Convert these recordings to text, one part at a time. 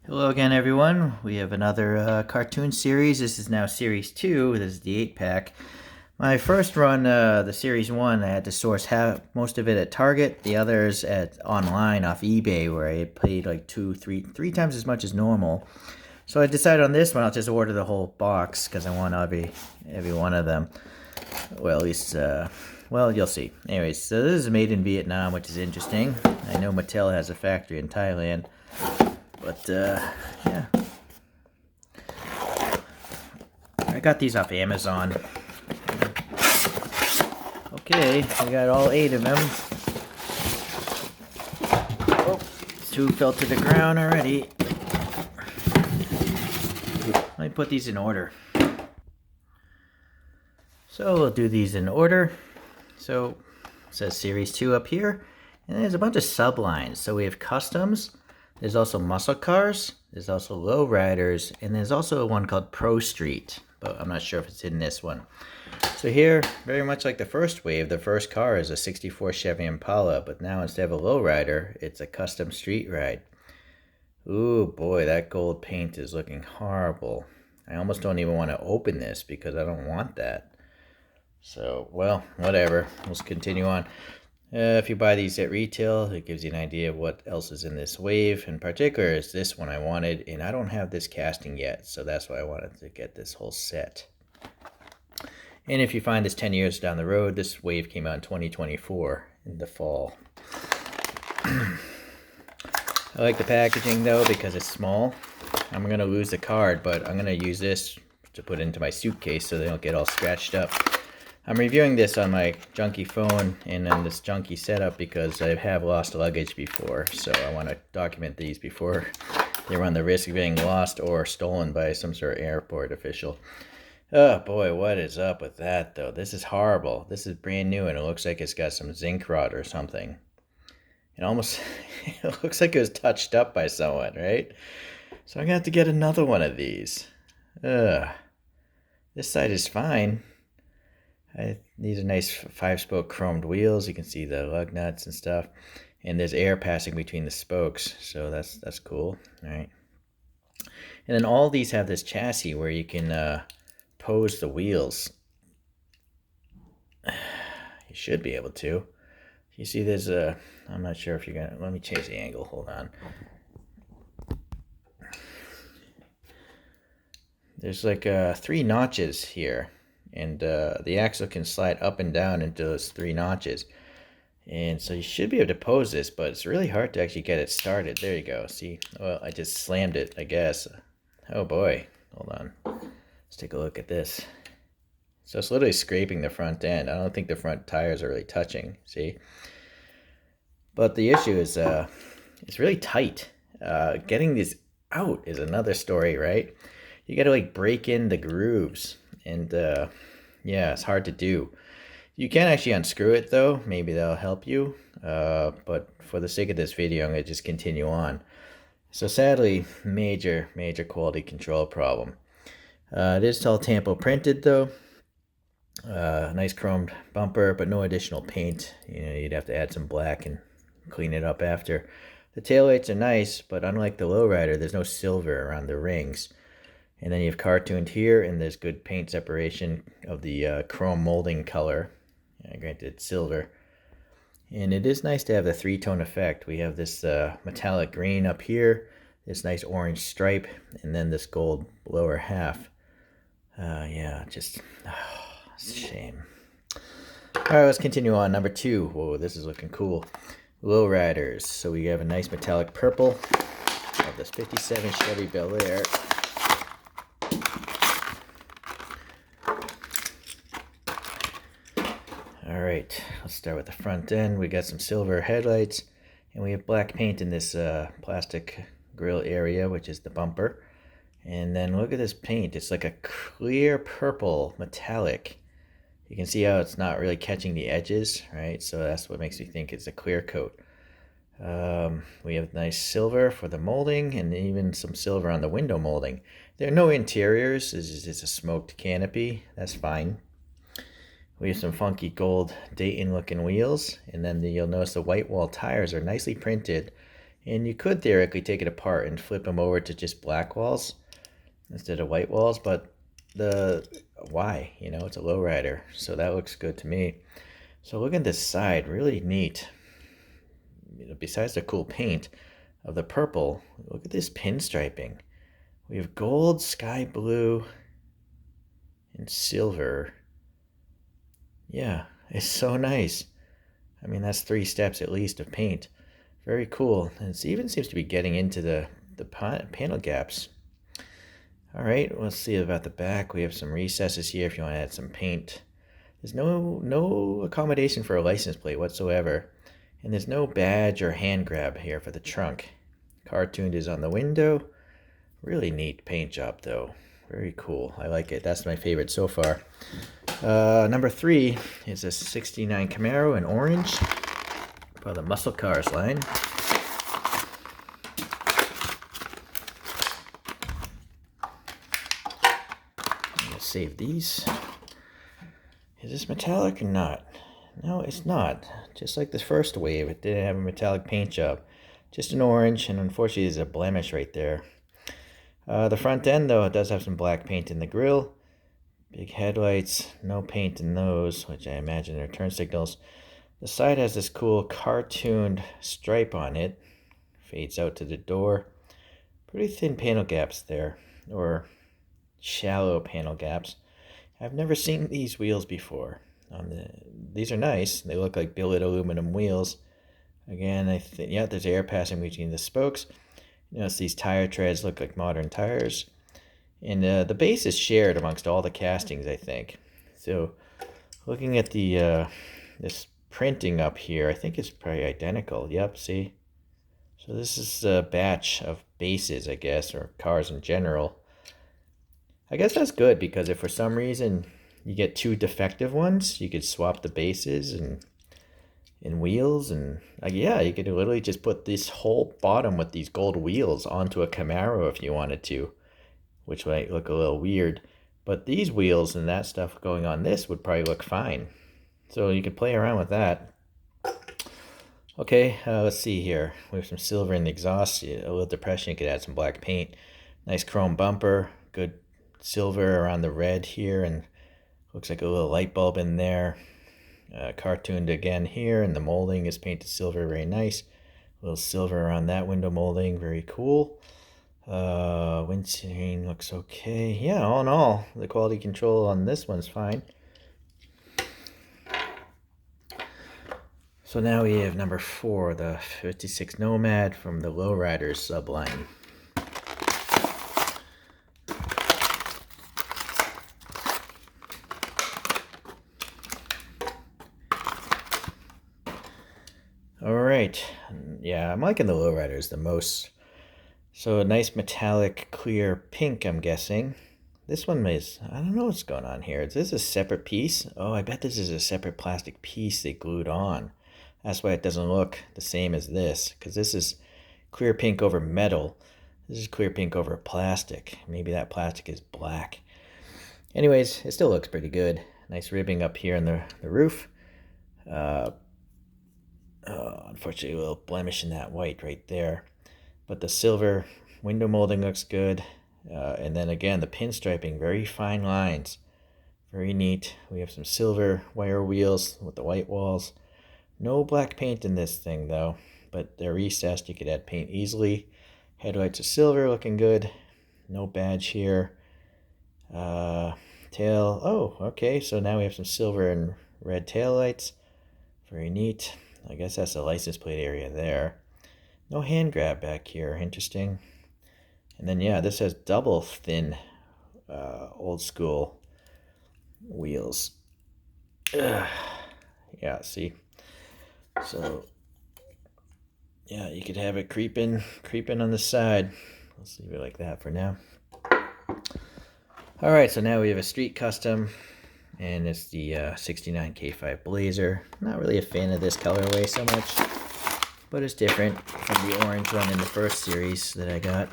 Hello again, everyone. We have another CarTuned Series. This is now Series 2. This is the 8-pack. My first run, the Series 1, I had to source most of it at Target, the others at online off eBay, where I paid like three times as much as normal. So I decided on this one, I'll just order the whole box, because I want every one of them. Well, at least, well, you'll see. Anyways, so this is made in Vietnam, which is interesting. I know Mattel has a factory in Thailand. But, yeah. I got these off Amazon. Okay, I got all 8 of them. Oh, 2 fell to the ground already. Let me put these in order. So we'll do these in order. So it says Series 2 up here. And there's a bunch of sublines. So we have customs. There's also muscle cars, there's also low riders, and there's also one called Pro Street, but I'm not sure if it's in this one. So here, very much like the first wave, the first car is a 64 Chevy Impala, but now instead of a low rider, it's a custom street ride. Ooh boy, that gold paint is looking horrible. I almost don't even want to open this because I don't want that. So, well, whatever, let's continue on. If you buy these at retail, it gives you an idea of what else is in this wave. In particular, is this one I wanted, and I don't have this casting yet, so that's why I wanted to get this whole set. And if you find this 10 years down the road, this wave came out in 2024 in the fall. I like the packaging though because it's small. I'm going to lose the card, but I'm going to use this to put into my suitcase so they don't get all scratched up. I'm reviewing this on my junky phone and on this junky setup because I have lost luggage before, so I want to document these before they run the risk of being lost or stolen by some sort of airport official. Oh boy, what is up with that though? This is horrible. This is brand new and it looks like it's got some zinc rot or something. It almost it looks like it was touched up by someone, right? So I'm gonna have to get another one of these. Ugh. This side is fine. These are nice 5-spoke chromed wheels. You can see the lug nuts and stuff. And there's air passing between the spokes, so that's cool. All right. And then all these have this chassis where you can pose the wheels. You should be able to. You see there's a, I'm not sure if you're gonna, let me change the angle, hold on. There's like 3 notches here. And the axle can slide up and down into those 3 notches. And so you should be able to pose this, but it's really hard to actually get it started. There you go. See? Well, I just slammed it, I guess. Oh boy. Hold on. Let's take a look at this. So it's literally scraping the front end. I don't think the front tires are really touching. See? But the issue is it's really tight. Getting these out is another story, right? You got to like break in the grooves. And yeah, it's hard to do. You can actually unscrew it though. Maybe that'll help you. But for the sake of this video, I'm going to just continue on. So sadly, major quality control problem. It is all tampo printed though. Nice chromed bumper, but no additional paint. You know, you'd have to add some black and clean it up after. The taillights are nice, but unlike the lowrider, there's no silver around the rings. And then you have CarTuned here, and there's good paint separation of the chrome molding color. Granted, it's silver. And it is nice to have the 3-tone effect. We have this metallic green up here, this nice orange stripe, and then this gold lower half. Yeah, just, it's a shame. All right, let's continue on. Number 2. Whoa, this is looking cool. Lowriders. So we have a nice metallic purple of this 57 Chevy Bel Air. Alright, let's start with the front end. We got some silver headlights, and we have black paint in this plastic grill area, which is the bumper. And then look at this paint. It's like a clear purple metallic. You can see how it's not really catching the edges, right? So that's what makes me think it's a clear coat. We have nice silver for the molding, and even some silver on the window molding. There are no interiors. It's just a smoked canopy. That's fine. We have some funky gold Dayton looking wheels, and then you'll notice the white wall tires are nicely printed, And you could theoretically take it apart and flip them over to just black walls instead of white walls, but why? You know, it's a lowrider, so that looks good to me. So look at this side, really neat. You know, besides the cool paint of the purple, look at this pinstriping. We have gold, sky blue, and silver. Yeah, it's so nice. I mean, that's 3 steps at least of paint. Very cool. And it even seems to be getting into the panel gaps. All right, let's see about the back. We have some recesses here if you want to add some paint. There's no accommodation for a license plate whatsoever. And there's no badge or hand grab here for the trunk. CarTuned is on the window. Really neat paint job though. Very cool. I like it. That's my favorite so far. Number 3 is a 69 Camaro in orange for the muscle cars line. I'm gonna save these. Is this metallic or not? No, it's not. Just like the first wave, it didn't have a metallic paint job. Just an orange, and unfortunately there's a blemish right there. The front end, though, it does have some black paint in the grille. Big headlights, no paint in those, which I imagine are turn signals. The side has this cool CarTuned stripe on it. Fades out to the door. Pretty thin panel gaps there, or shallow panel gaps. I've never seen these wheels before. These are nice. They look like billet aluminum wheels. Again, I think, yeah, there's air passing between the spokes. You notice these tire treads look like modern tires. And the base is shared amongst all the castings, I think. So looking at the this printing up here, I think it's probably identical. Yep, see? So this is a batch of bases, I guess, or cars in general. I guess that's good because if for some reason you get 2 defective ones, you could swap the bases and wheels, and yeah, you could literally just put this whole bottom with these gold wheels onto a Camaro if you wanted to, which might look a little weird, but these wheels and that stuff going on this would probably look fine. So you could play around with that. Okay, let's see here. We have some silver in the exhaust, a little depression, you could add some black paint. Nice chrome bumper, good silver around the red here, and looks like a little light bulb in there. CarTuned again here, and the molding is painted silver, very nice. A little silver around that window molding, very cool. Windscreen looks okay. Yeah, all in all, the quality control on this one's fine. So now we have number 4, the 56 Nomad from the Lowriders subline. All right, yeah, I'm liking the Lowriders the most. So a nice metallic clear pink, I'm guessing. This one is, I don't know what's going on here. Is this a separate piece? Oh, I bet this is a separate plastic piece they glued on. That's why it doesn't look the same as this, because this is clear pink over metal. This is clear pink over plastic. Maybe that plastic is black. Anyways, it still looks pretty good. Nice ribbing up here in the roof. Unfortunately, a little blemish in that white right there. But the silver window molding looks good. And then again, the pinstriping, very fine lines. Very neat. We have some silver wire wheels with the white walls. No black paint in this thing though, but they're recessed. You could add paint easily. Headlights are silver, looking good. No badge here. Tail, oh, okay, so now we have some silver and red tail lights. Very neat. I guess that's the license plate area there. No hand grab back here, interesting. And then yeah, this has double thin old school wheels. Ugh. Yeah, see? So yeah, you could have it creeping on the side. Let's leave it like that for now. All right, so now we have a street custom, and it's the 69 K5 Blazer. Not really a fan of this colorway so much, but it's different from the orange one in the first series that I got.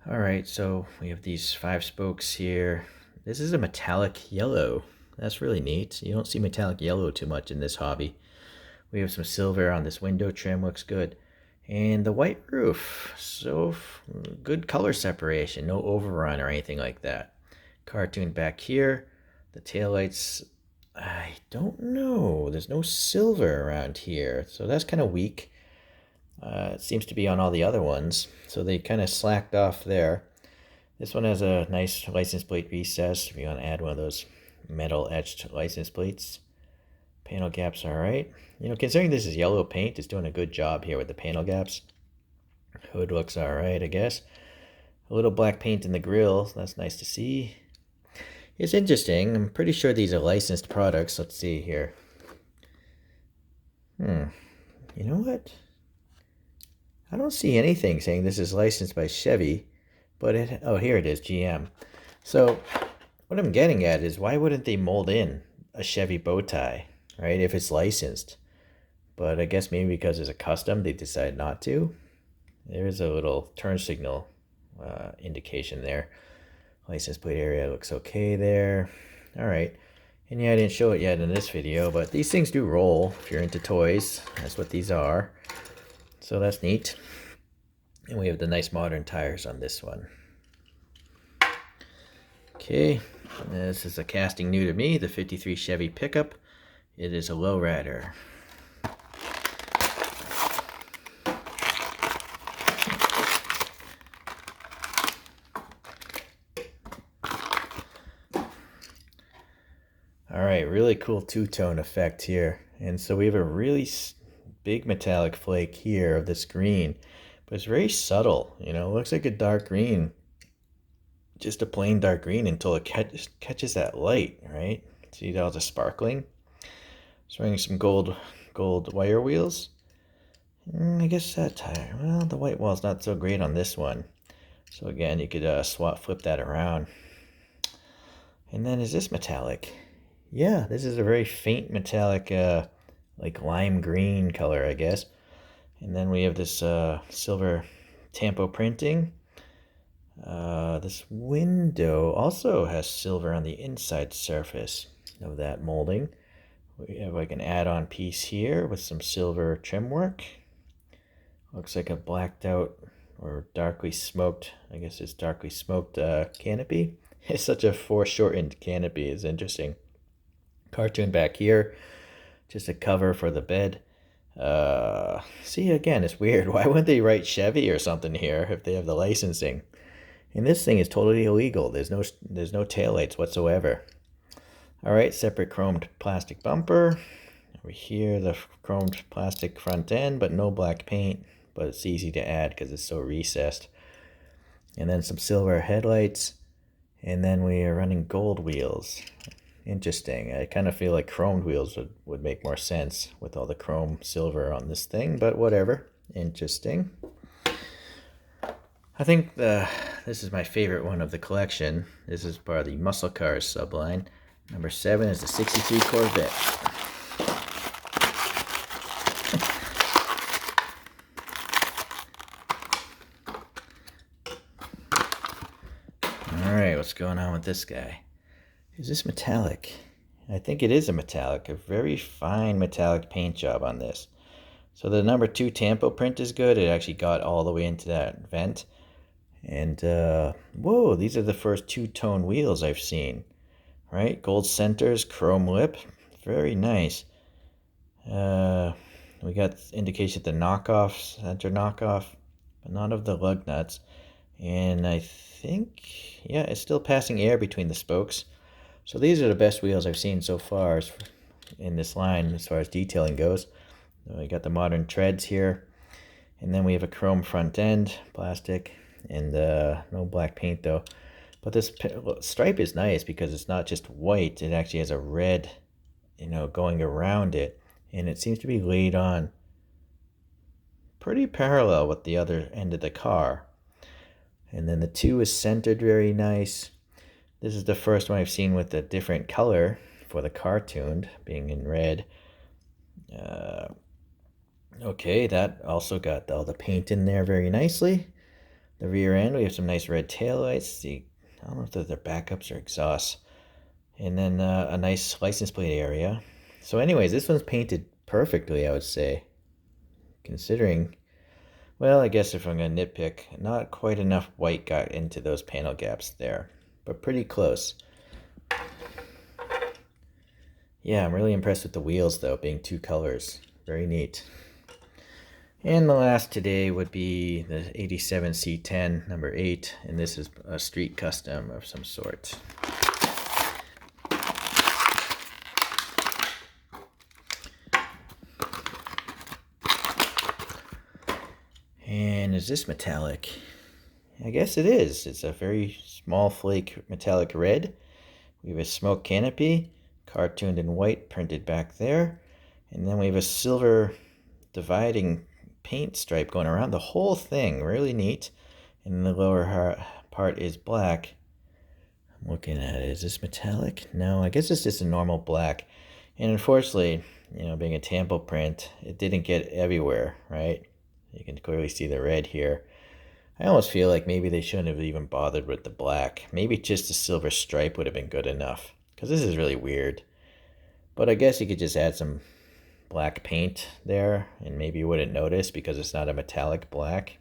All right, so we have these 5 spokes here. This is a metallic yellow. That's really neat. You don't see metallic yellow too much in this hobby. We have some silver on this window trim, looks good. And the white roof, so good color separation, no overrun or anything like that. CarTuned back here. The taillights, I don't know. There's no silver around here, so that's kind of weak. It seems to be on all the other ones, so they kind of slacked off there. This one has a nice license plate recess if you want to add one of those metal etched license plates. Panel gaps are alright. You know, considering this is yellow paint, it's doing a good job here with the panel gaps. Hood looks alright, I guess. A little black paint in the grill, that's nice to see. It's interesting. I'm pretty sure these are licensed products. Let's see here. You know what? I don't see anything saying this is licensed by Chevy, but oh, here it is, GM. So what I'm getting at is, why wouldn't they mold in a Chevy bow tie, right, if it's licensed? But I guess maybe because it's a custom, they decided not to. There's a little turn signal indication there. License plate area looks okay there. All right. And yeah, I didn't show it yet in this video, but these things do roll if you're into toys. That's what these are. So that's neat. And we have the nice modern tires on this one. Okay, this is a casting new to me, the 53 Chevy pickup. It is a lowrider. Alright, really cool two-tone effect here. And so we have a really big metallic flake here of this green, but it's very subtle, you know, it looks like a dark green, just a plain dark green until it catches that light, right? See all the sparkling? It's wearing some gold wire wheels. I guess that tire, well, the white wall's not so great on this one. So again, you could flip that around. And then is this metallic? Yeah, this is a very faint metallic, like lime green color, I guess. And then we have this silver tampo printing. This window also has silver on the inside surface of that molding. We have like an add-on piece here with some silver trim work. Looks like a blacked out or darkly smoked, I guess it's darkly smoked canopy. It's such a foreshortened canopy, it's interesting. Cartoon back here, just a cover for the bed. See, again, it's weird. Why wouldn't they write Chevy or something here if they have the licensing? And this thing is totally illegal. There's no taillights whatsoever. All right, separate chromed plastic bumper. Over here, the chromed plastic front end, but no black paint. But it's easy to add because it's so recessed. And then some silver headlights. And then we are running gold wheels. Interesting. I kind of feel like chromed wheels would make more sense with all the chrome silver on this thing, but whatever. Interesting. I think this is my favorite one of the collection. This is part of the Muscle Cars subline. Number 7 is the 63 Corvette. Alright, what's going on with this guy? Is this metallic? I think it is a metallic, a very fine metallic paint job on this. So the number 2 tampo print is good. It actually got all the way into that vent. And, whoa, these are the first two-tone wheels I've seen. Right? Gold centers, chrome lip. Very nice. We got indication the knockoff, center knockoff, but not of the lug nuts. And I think, yeah, it's still passing air between the spokes. So these are the best wheels I've seen so far in this line as far as detailing goes. We got the modern treads here. And then we have a chrome front end, plastic, and no black paint though. But this stripe is nice because it's not just white. It actually has a red, you know, going around it. And it seems to be laid on pretty parallel with the other end of the car. And then the 2 is centered very nice. This is the first one I've seen with a different color for the CarTuned, being in red. Okay, that also got all the paint in there very nicely. The rear end, we have some nice red taillights. I don't know if they're backups or exhausts. and then a nice license plate area. So anyways, this one's painted perfectly, I would say, considering, well, I guess if I'm going to nitpick, not quite enough white got into those panel gaps there, but pretty close. Yeah, I'm really impressed with the wheels, though, being two colors. Very neat. And the last today would be the 87 C10 number 8, and this is a street custom of some sort. And is this metallic? I guess it is. It's a very small flake metallic red. We have a smoke canopy, cartooned in white, printed back there. And then we have a silver dividing paint stripe going around the whole thing. Really neat. And the lower part is black. I'm looking at it. Is this metallic? No, I guess it's just a normal black. And unfortunately, being a tampo print, it didn't get everywhere, right? You can clearly see the red here. I almost feel like maybe they shouldn't have even bothered with the black. Maybe just a silver stripe would have been good enough, because this is really weird. But I guess you could just add some black paint there, and maybe you wouldn't notice because it's not a metallic black.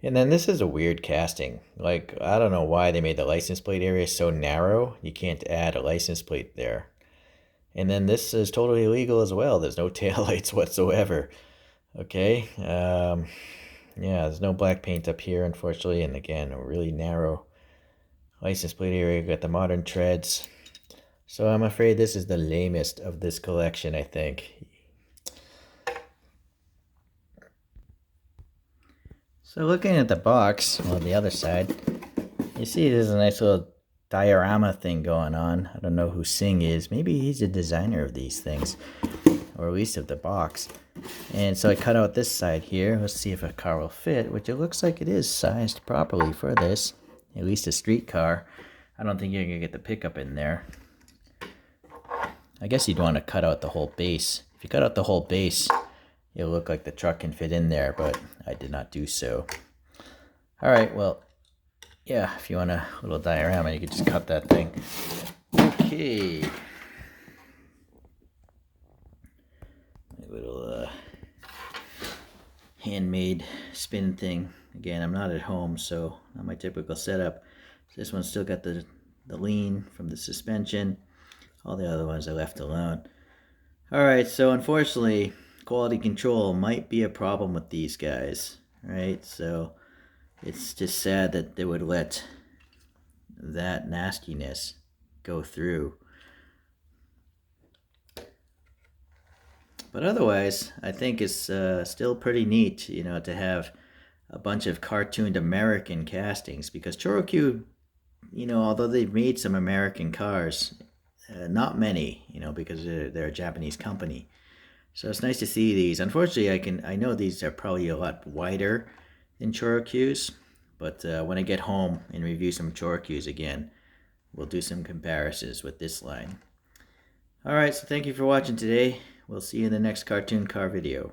And then this is a weird casting. Like, I don't know why they made the license plate area so narrow. You can't add a license plate there. And then this is totally illegal as well. There's no taillights whatsoever. Okay, yeah, there's no black paint up here, unfortunately, and again, a really narrow license plate area. Got the modern treads. So I'm afraid this is the lamest of this collection, I think. So looking at the box on the other side, you see there's a nice little diorama thing going on. I don't know who Singh is. Maybe he's the designer of these things, or at least of the box. And so I cut out this side here. Let's see if a car will fit, which it looks like it is sized properly for this. At least a street car. I don't think you're going to get the pickup in there. I guess you'd want to cut out the whole base. If you cut out the whole base, it'll look like the truck can fit in there, but I did not do so. Alright, well, yeah, if you want a little diorama, you could just cut that thing. Okay. A little handmade spin thing. Again, I'm not at home, so not my typical setup. This one's still got the lean from the suspension. All the other ones I left alone. Alright, so unfortunately, quality control might be a problem with these guys. Right, so it's just sad that they would let that nastiness go through. But otherwise, I think it's still pretty neat, to have a bunch of cartooned American castings, because choro-q, although they've made some American cars, not many, because they're a Japanese company. So it's nice to see these. Unfortunately, I know these are probably a lot wider than choro-q's, but when I get home and review some choro-q's again, we'll do some comparisons with this line. Alright, so thank you for watching today. We'll see you in the next cartoon car video.